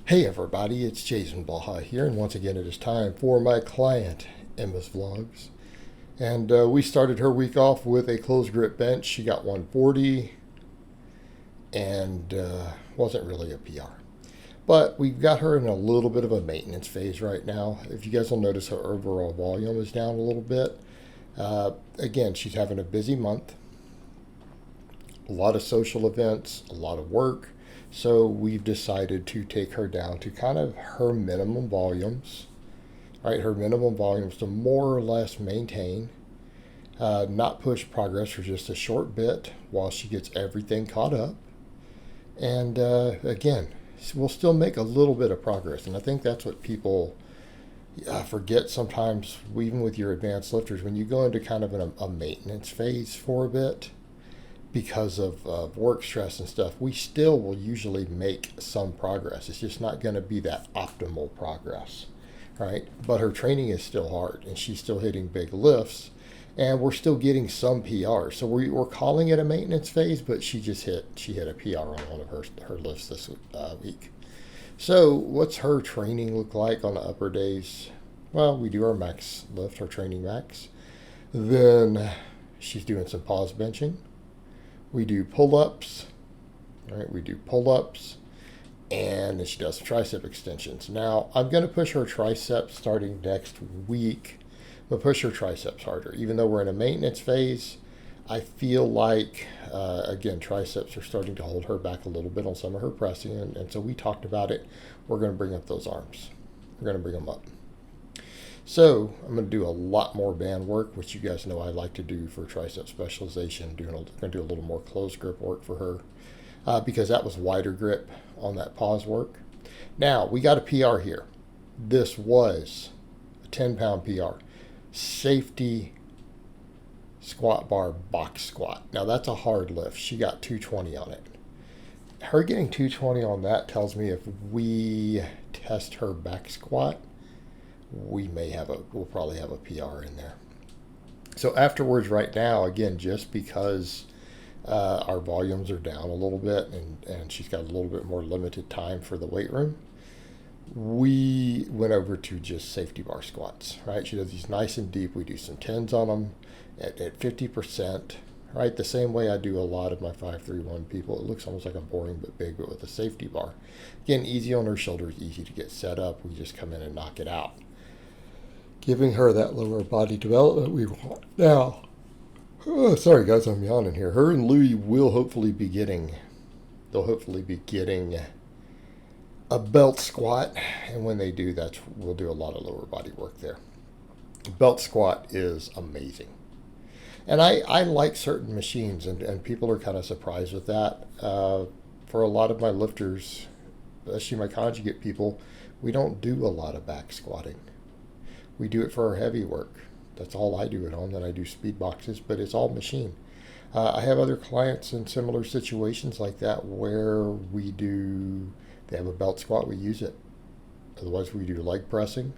Hey everybody, it's Jason Blaha here, and once again it is time for my client, Emma's Vlogs. And we started her week off with a closed grip bench. She got 140 and wasn't really a PR. But we've got her in a little bit of a maintenance phase right now. If you guys will notice, her overall volume is down a little bit. Again, she's having a busy month, a lot of social events, a lot of work. So we've decided to take her down to kind of her minimum volumes, right? Her minimum volumes to more or less maintain, not push progress for just a short bit while she gets everything caught up. And again, we'll still make a little bit of progress. And I think that's what people forget sometimes, even with your advanced lifters, when you go into kind of a maintenance phase for a bit, because of work stress and stuff, we still will usually make some progress. It's just not going to be that optimal progress, right? But her training is still hard, and she's still hitting big lifts, and we're still getting some PR. So we're calling it a maintenance phase, but she hit a PR on one of her lifts this week. So what's her training look like on the upper days? Well, we do our max lift, our training max. Then she's doing some pause benching. We do pull-ups, right? We do pull-ups, and then she does tricep extensions. Now, I'm going to push her triceps starting next week. I'm going to push her triceps harder. Even though we're in a maintenance phase, I feel like, again, triceps are starting to hold her back a little bit on some of her pressing, and so we talked about it. We're going to bring up those arms. We're going to bring them up. So I'm going to do a lot more band work, which you guys know I like to do for tricep specialization. Going to do a little more closed grip work for her because that was wider grip on that pause work. Now, we got a PR here. This was a 10-pound PR. Safety squat bar box squat. Now, that's a hard lift. She got 220 on it. Her getting 220 on that tells me if we test her back squat, we'll probably have a PR in there. So afterwards, right now, again, just because our volumes are down a little bit and she's got a little bit more limited time for the weight room, we went over to just safety bar squats, right? She does these nice and deep. We do some 10s on them at 50%, right? The same way I do a lot of my 5-3-1 people. It looks almost like I'm boring but big, but with a safety bar. Again, easy on her shoulders, easy to get set up. We just come in and knock it out, giving her that lower body development we want. Now, sorry guys, I'm yawning here. Her and Louie will hopefully be getting a belt squat, and when they do, we'll do a lot of lower body work there. Belt squat is amazing. And I like certain machines, and people are kind of surprised with that. For a lot of my lifters, especially my conjugate people, we don't do a lot of back squatting. We do it for our heavy work. That's all I do it on. Then I do speed boxes, but it's all machine. I have other clients in similar situations like that where they have a belt squat, we use it. Otherwise, we do leg pressing.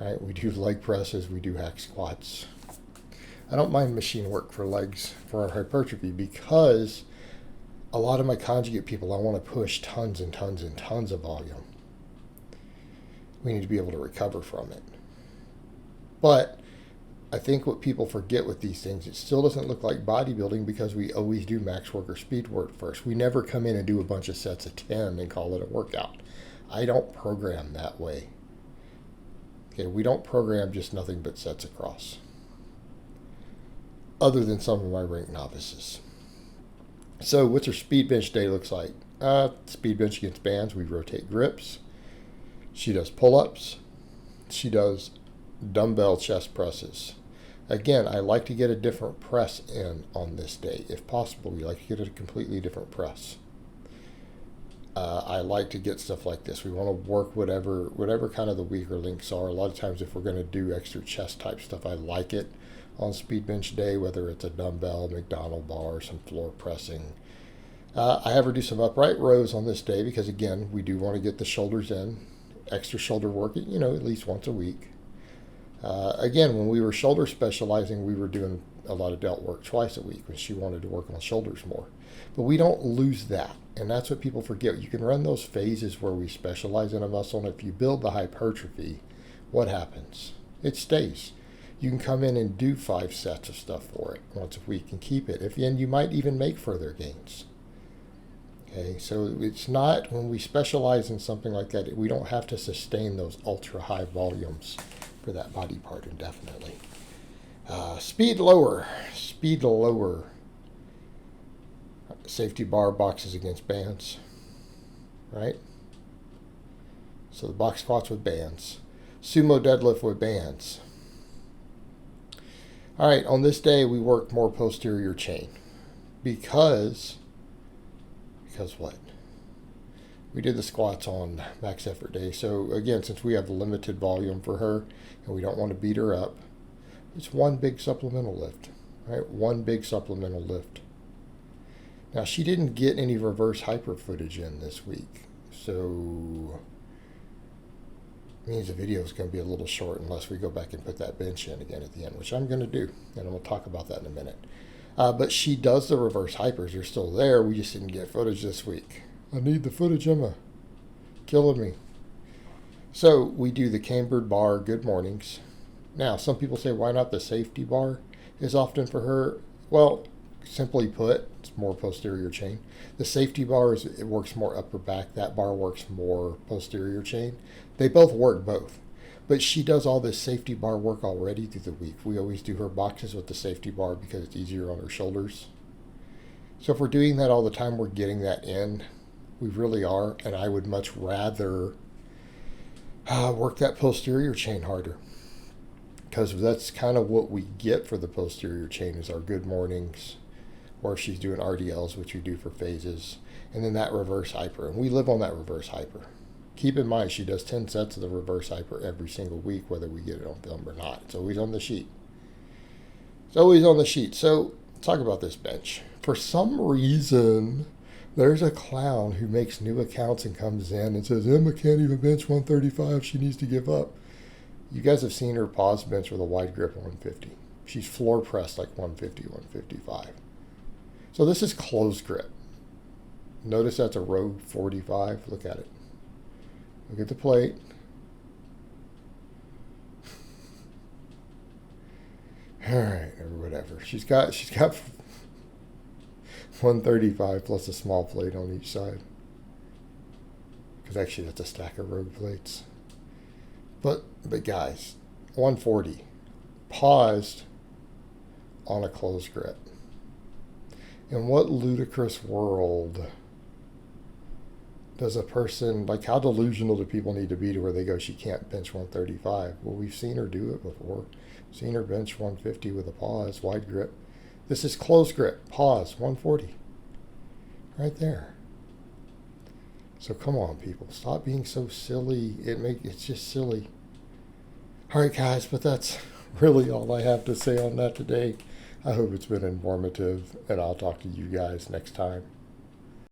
Right? We do leg presses, we do hack squats. I don't mind machine work for legs for our hypertrophy because a lot of my conjugate people, I want to push tons and tons and tons of volume. We need to be able to recover from it. But I think what people forget with these things, it still doesn't look like bodybuilding because we always do max work or speed work first. We never come in and do a bunch of sets of 10 and call it a workout. I don't program that way. Okay, we don't program just nothing but sets across, other than some of my rank novices. So what's her speed bench day looks like? Speed bench against bands, we rotate grips. She does pull-ups. She does dumbbell chest presses. Again, I like to get a different press in on this day. If possible, we like to get a completely different press. I like to get stuff like this. We want to work whatever kind of the weaker links are. A lot of times if we're going to do extra chest type stuff, I like it on speed bench day, whether it's a dumbbell, McDonald bar, some floor pressing. I have her do some upright rows on this day because, again, we do want to get the shoulders in. Extra shoulder work, at least once a week. Again, when we were shoulder specializing, we were doing a lot of delt work twice a week when she wanted to work on shoulders more. But we don't lose that. And that's what people forget. You can run those phases where we specialize in a muscle, and if you build the hypertrophy, what happens? It stays. You can come in and do 5 sets of stuff for it once a week and keep it. And you might even make further gains. Okay, so it's not, when we specialize in something like that, we don't have to sustain those ultra high volumes for that body part indefinitely. Speed lower. Safety bar boxes against bands, right? So the box squats with bands. Sumo deadlift with bands. All right, on this day we worked more posterior chain because what? We did the squats on max effort day. So again, since we have limited volume for her and we don't want to beat her up, it's one big supplemental lift, right? One big supplemental lift. Now, she didn't get any reverse hyper footage in this week, so it means the video is going to be a little short unless we go back and put that bench in again at the end, which I'm going to do, and I'm going to talk about that in a minute. But she does the reverse hypers. They're still there. We just didn't get footage this week. I need the footage, Emma. Killing me. So we do the cambered bar, good mornings. Now, some people say, why not the safety bar is often for her? Well, simply put, it's more posterior chain. The safety bar it works more upper back. That bar works more posterior chain. They both work both. But she does all this safety bar work already through the week. We always do her boxes with the safety bar because it's easier on her shoulders. So if we're doing that all the time, we're getting that in. We really are. And I would much rather work that posterior chain harder, because that's kind of what we get for the posterior chain is our good mornings, or if she's doing RDLs, which we do for phases, and then that reverse hyper. And we live on that reverse hyper. Keep in mind, she does 10 sets of the reverse hyper every single week, whether we get it on film or not. It's always on the sheet. It's always on the sheet. So let's talk about this bench. For some reason, there's a clown who makes new accounts and comes in and says, Emma can't even bench 135. She needs to give up. You guys have seen her pause bench with a wide grip at 150. She's floor pressed like 150, 155. So this is closed grip. Notice that's a row 45. Look at it. Look at the plate. All right, or whatever. She's got 135 plus a small plate on each side. Because actually that's a stack of rogue plates. But guys, 140 paused on a closed grip. In what ludicrous world does a person, like, how delusional do people need to be to where they go, she can't bench 135? Well, we've seen her do it before. Seen her bench 150 with a pause, wide grip. This is closed grip, pause, 140. Right there. So come on, people. Stop being so silly. It's just silly. All right, guys, but that's really all I have to say on that today. I hope it's been informative, and I'll talk to you guys next time.